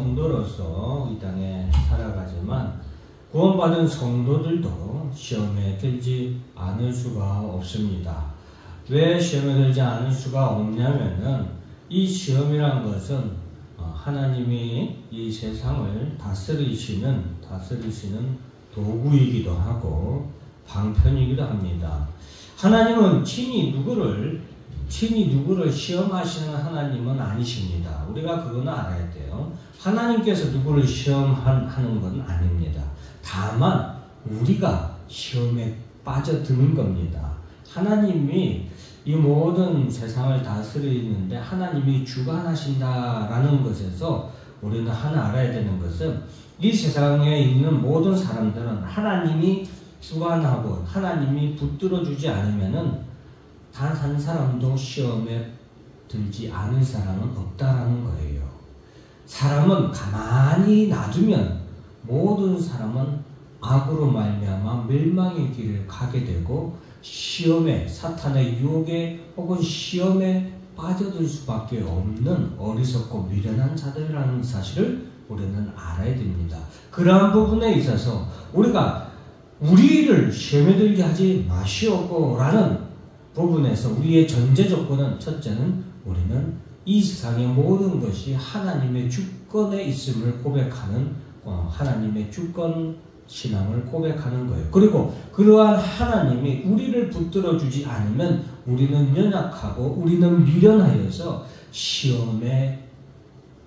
성도로서 이 땅에 살아가지만 구원받은 성도들도 시험에 들지 않을 수가 없습니다. 왜 시험에 들지 않을 수가 없냐면은 이 시험이란 것은 하나님이 이 세상을 다스리시는 도구이기도 하고 방편이기도 합니다. 하나님은 친히 누구를 시험하시는 하나님은 아니십니다. 우리가 그거는 알아야 돼요. 하나님께서 누구를 시험하는 건 아닙니다. 다만 우리가 시험에 빠져드는 겁니다. 하나님이 이 모든 세상을 다스리는데 하나님이 주관하신다라는 것에서 우리는 하나 알아야 되는 것은 이 세상에 있는 모든 사람들은 하나님이 주관하고 하나님이 붙들어주지 않으면은 단 한 사람도 시험에 들지 않은 사람은 없다라는 거예요. 사람은 가만히 놔두면 모든 사람은 악으로 말미암아 멸망의 길을 가게 되고 시험에, 사탄의 유혹에 혹은 시험에 빠져들 수밖에 없는 어리석고 미련한 자들이라는 사실을 우리는 알아야 됩니다. 그러한 부분에 있어서 우리를 시험에 들게 하지 마시오고 라는 부분에서 우리의 전제 조건은, 첫째는 우리는 이 세상의 모든 것이 하나님의 주권에 있음을 고백하는 하나님의 주권 신앙을 고백하는 거예요. 그리고 그러한 하나님이 우리를 붙들어주지 않으면 우리는 연약하고 우리는 미련하여서 시험에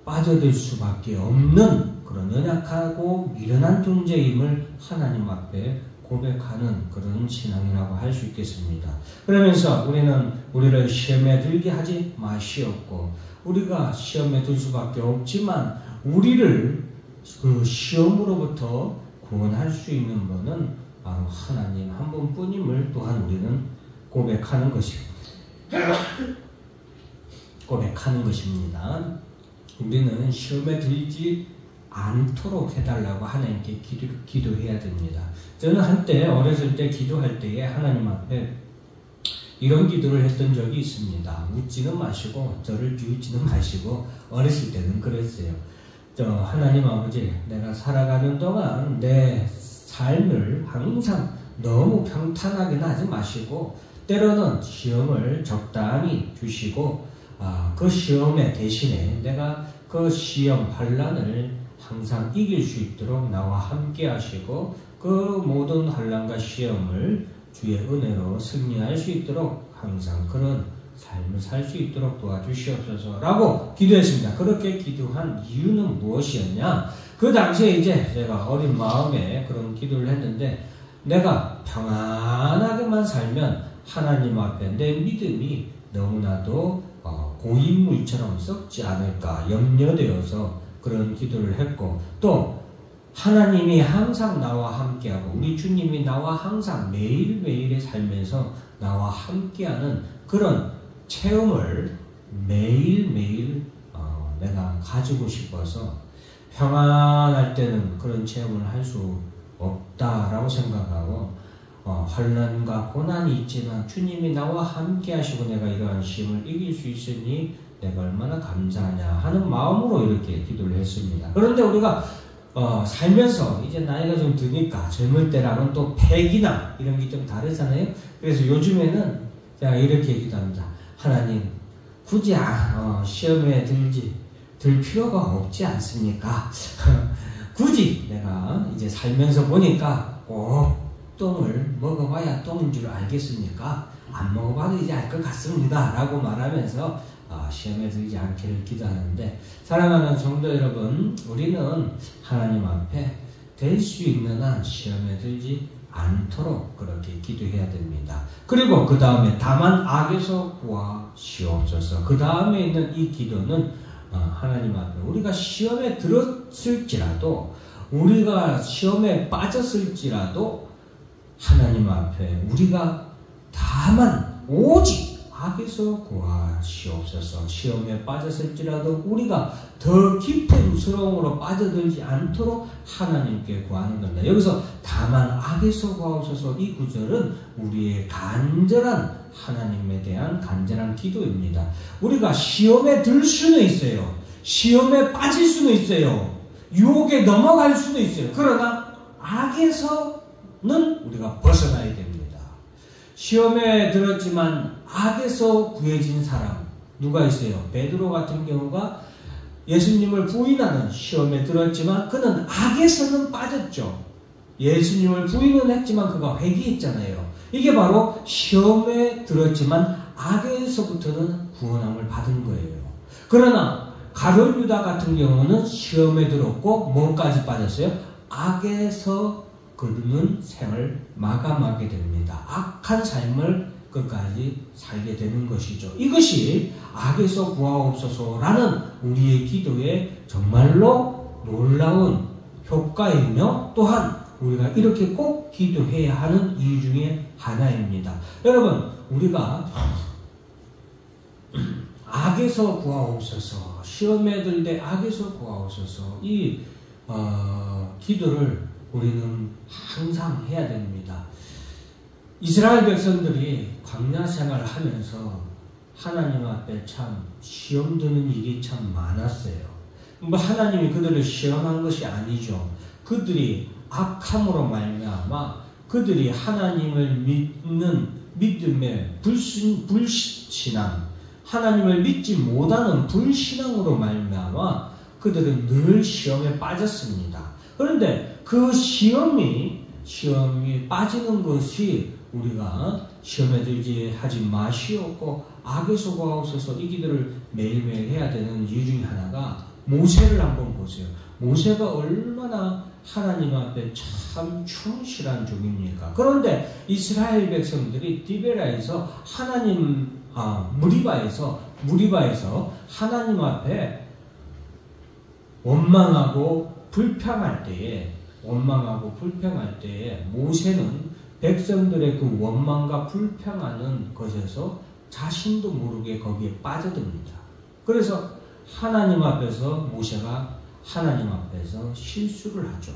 빠져들 수밖에 없는 그런 연약하고 미련한 존재임을 하나님 앞에 고백하는 그런 신앙이라고 할 수 있겠습니다. 그러면서 우리는 우리를 시험에 들게 하지 마시옵고 우리가 시험에 들 수밖에 없지만 우리를 그 시험으로부터 구원할 수 있는 분은 바로 하나님 한 분뿐임을 또한 우리는 고백하는 것입니다. 우리는 시험에 들지 않도록 해달라고 하나님께 기도해야 됩니다. 저는 한때 어렸을 때 기도할 때에 하나님 앞에 이런 기도를 했던 적이 있습니다. 묻지는 마시고 저를 비웃지는 마시고 어렸을 때는 그랬어요. 하나님 아버지, 내가 살아가는 동안 내 삶을 항상 너무 평탄하게 하지 마시고 때로는 시험을 적당히 주시고 그 시험의 대신에 내가 그 시험 환난을 항상 이길 수 있도록 나와 함께 하시고 그 모든 환난과 시험을 주의 은혜로 승리할 수 있도록 항상 그런 삶을 살 수 있도록 도와주시옵소서 라고 기도했습니다. 그렇게 기도한 이유는 무엇이었냐? 그 당시에 이제 제가 어린 마음에 그런 기도를 했는데 내가 평안하게만 살면 하나님 앞에 내 믿음이 너무나도 고인물처럼 썩지 않을까 염려되어서 그런 기도를 했고 또 하나님이 항상 나와 함께하고 우리 주님이 나와 항상 매일매일에 살면서 나와 함께하는 그런 체험을 매일매일 내가 가지고 싶어서 평안할 때는 그런 체험을 할 수 없다라고 생각하고 환난과 고난이 있지만 주님이 나와 함께 하시고 내가 이러한 시험을 이길 수 있으니 내가 얼마나 감사하냐 하는 마음으로 이렇게 기도를 했습니다. 그런데 우리가 살면서 이제 나이가 좀 드니까 젊을 때랑은 또 패기나 이런 게 좀 다르잖아요. 그래서 요즘에는 제가 이렇게 기도합니다. 하나님, 굳이 시험에 들 필요가 없지 않습니까? 굳이 내가 이제 살면서 보니까 꼭 똥을 먹어봐야 똥인 줄 알겠습니까? 안 먹어봐도 이제 알 것 같습니다. 라고 말하면서 시험에 들지 않기를 기도하는데 사랑하는 성도 여러분, 우리는 하나님 앞에 될 수 있는 한 시험에 들지 않도록 그렇게 기도해야 됩니다. 그리고 그 다음에 다만 악에서 구하시옵소서. 그 다음에 있는 이 기도는 하나님 앞에 우리가 시험에 들었을지라도 우리가 시험에 빠졌을지라도 하나님 앞에 우리가 다만 오직 악에서 구하시옵소서. 시험에 빠졌을지라도 우리가 더 깊은 수렁으로 빠져들지 않도록 하나님께 구하는 겁니다. 여기서 다만 악에서 구하옵소서 이 구절은 우리의 하나님에 대한 간절한 기도입니다. 우리가 시험에 들 수는 있어요. 시험에 빠질 수는 있어요. 유혹에 넘어갈 수도 있어요. 그러나 악에서는 우리가 벗어나야 됩니다. 시험에 들었지만 악에서 구해진 사람 누가 있어요? 베드로 같은 경우가 예수님을 부인하는 시험에 들었지만 그는 악에서는 빠졌죠. 예수님을 부인은 했지만 그가 회개했잖아요. 이게 바로 시험에 들었지만 악에서부터는 구원함을 받은 거예요. 그러나 가룟 유다 같은 경우는 시험에 들었고 뭐까지 빠졌어요? 악에서 그는 생을 마감하게 됩니다. 악한 삶을 끝까지 살게 되는 것이죠. 이것이 악에서 구하옵소서라는 우리의 기도에 정말로 놀라운 효과이며 또한 우리가 이렇게 꼭 기도해야 하는 이유 중에 하나입니다. 여러분, 우리가 악에서 구하옵소서, 시험에 들 때 악에서 구하옵소서, 이 기도를 우리는 항상 해야 됩니다. 이스라엘 백성들이 광야 생활을 하면서 하나님 앞에 참 시험 드는 일이 참 많았어요. 뭐 하나님이 그들을 시험한 것이 아니죠. 그들이 악함으로 말미암아 그들이 하나님을 믿는 믿음의 불신앙, 하나님을 믿지 못하는 불신앙으로 말미암아 그들은 늘 시험에 빠졌습니다. 그런데 그 시험이 빠지는 것이 우리가 시험에 들지 하지 마시옵고 악에서 구하옵소서 이 기도를 매일매일 해야 되는 이유 중에 하나가 모세를 한번 보세요. 모세가 얼마나 하나님 앞에 참 충실한 종입니까? 그런데 이스라엘 백성들이 디베라에서 무리바에서 하나님 앞에 원망하고 불평할 때에 모세는 백성들의 그 원망과 불평하는 것에서 자신도 모르게 거기에 빠져듭니다. 그래서 하나님 앞에서 모세가 하나님 앞에서 실수를 하죠.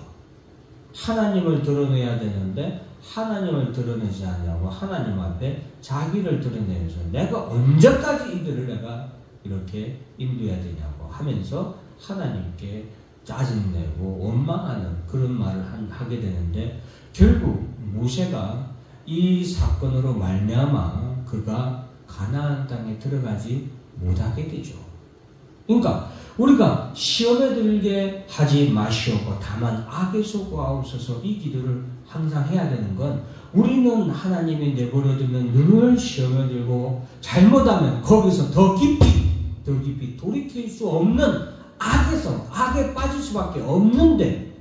하나님을 드러내야 되는데 하나님을 드러내지 않냐고 하나님 앞에 자기를 드러내면서 내가 언제까지 이들을 내가 이렇게 인도해야 되냐고 하면서 하나님께 짜증내고 원망하는 그런 말을 하게 되는데 결국 모세가 이 사건으로 말미암아 그가 가나안 땅에 들어가지 못하게 되죠. 그러니까 우리가 시험에 들게 하지 마시옵고 다만 악에서 구하옵소서 이 기도를 항상 해야 되는 건 우리는 하나님이 내버려두면 늘 시험에 들고 잘못하면 거기서 더 깊이 돌이킬 수 없는 악에 빠질 수밖에 없는데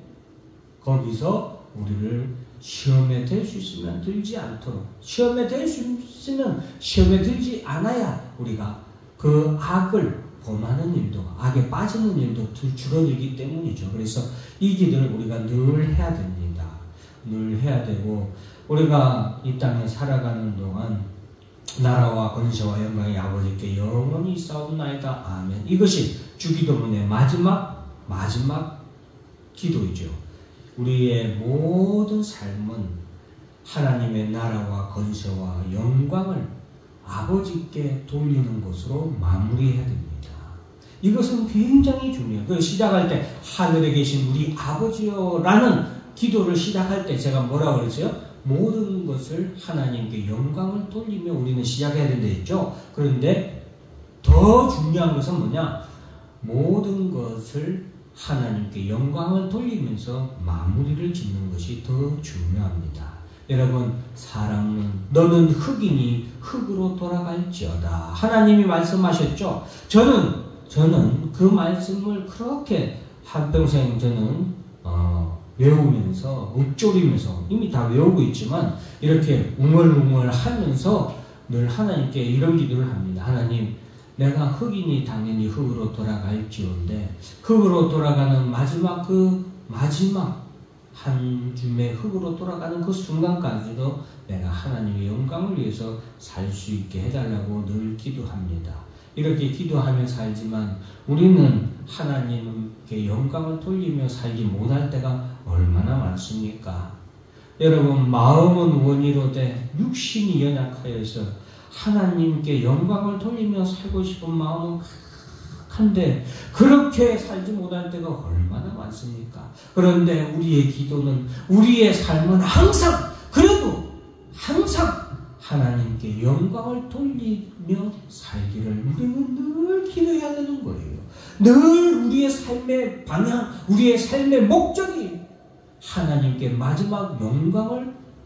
거기서 우리를 시험에 들 수 있으면 들지 않도록 시험에 들 수 있으면 시험에 들지 않아야 우리가 그 악을 범하는 일도 악에 빠지는 일도 줄어들기 때문이죠. 그래서 이 기도를 우리가 늘 해야 됩니다. 늘 해야 되고 우리가 이 땅에 살아가는 동안 나라와 권세와 영광이 아버지께 영원히 싸움나이다. 아멘. 이것이 주기도문의 마지막 기도이죠. 우리의 모든 삶은 하나님의 나라와 권세와 영광을 아버지께 돌리는 것으로 마무리해야 됩니다. 이것은 굉장히 중요해요. 그 시작할 때 하늘에 계신 우리 아버지요 라는 기도를 시작할 때 제가 뭐라고 그랬어요? 모든 것을 하나님께 영광을 돌리며 우리는 시작해야 된다 했죠. 그런데 더 중요한 것은 뭐냐? 모든 것을 하나님께 영광을 돌리면서 마무리를 짓는 것이 더 중요합니다. 여러분, 사람은 너는 흑이니 흑으로 돌아갈지어다. 하나님이 말씀하셨죠. 저는 그 말씀을 그렇게 한평생 저는 외우면서 읊조리면서 이미 다 외우고 있지만 이렇게 웅얼웅얼 하면서 늘 하나님께 이런 기도를 합니다. 하나님, 내가 흑이니 당연히 흑으로 돌아갈지언데 흑으로 돌아가는 마지막 한 줌의 흑으로 돌아가는 그 순간까지도 내가 하나님의 영광을 위해서 살 수 있게 해달라고 늘 기도합니다. 이렇게 기도하며 살지만 우리는 하나님께 영광을 돌리며 살지 못할 때가 얼마나 많습니까? 여러분, 마음은 원이로되 육신이 연약하여서 하나님께 영광을 돌리며 살고 싶은 마음은 한데 그렇게 살지 못할 때가 얼마나 많습니까? 그런데 우리의 기도는, 우리의 삶은 항상, 그래도 항상 하나님께 영광을 돌리며 살기를 우리는 늘 기도해야 되는 거예요. 늘 우리의 삶의 방향, 우리의 삶의 목적이 하나님께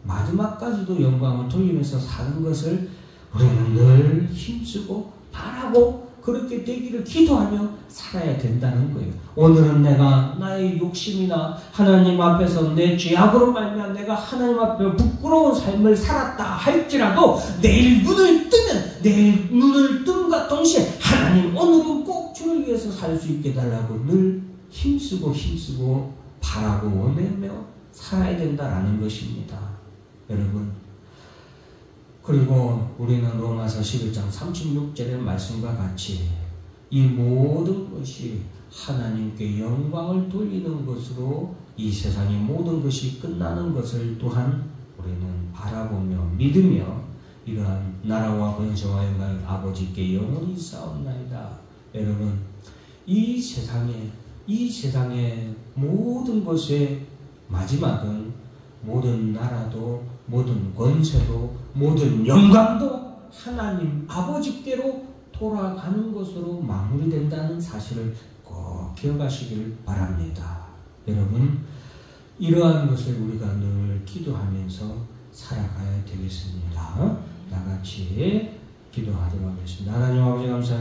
마지막까지도 영광을 돌리면서 사는 것을 우리는 늘 힘쓰고 바라고 그렇게 되기를 기도하며 살아야 된다는 거예요. 오늘은 내가 나의 욕심이나 하나님 앞에서 내 죄악으로 말미암아 내가 하나님 앞에 부끄러운 삶을 살았다 할지라도 내일 눈을 뜸과 동시에 하나님 오늘은 꼭 주를 위해서 살 수 있게 해달라고 늘 힘쓰고 바라고 원하며 살아야 된다라는 것입니다. 여러분, 그리고 우리는 로마서 11장 36절의 말씀과 같이 이 모든 것이 하나님께 영광을 돌리는 것으로 이 세상의 모든 것이 끝나는 것을 또한 우리는 바라보며 믿으며 이러한 나라와 권세와 영광의 아버지께 영원히 싸움나이다. 여러분, 이 세상의 모든 것의 마지막은 모든 나라도 모든 권세도 모든 영광도 하나님 아버지께로 돌아가는 것으로 마무리된다는 사실을 꼭 기억하시길 바랍니다. 여러분, 이러한 것을 우리가 늘 기도하면서 살아가야 되겠습니다. 나같이 기도하도록 하겠습니다. 하나님 아버지 감사합니다.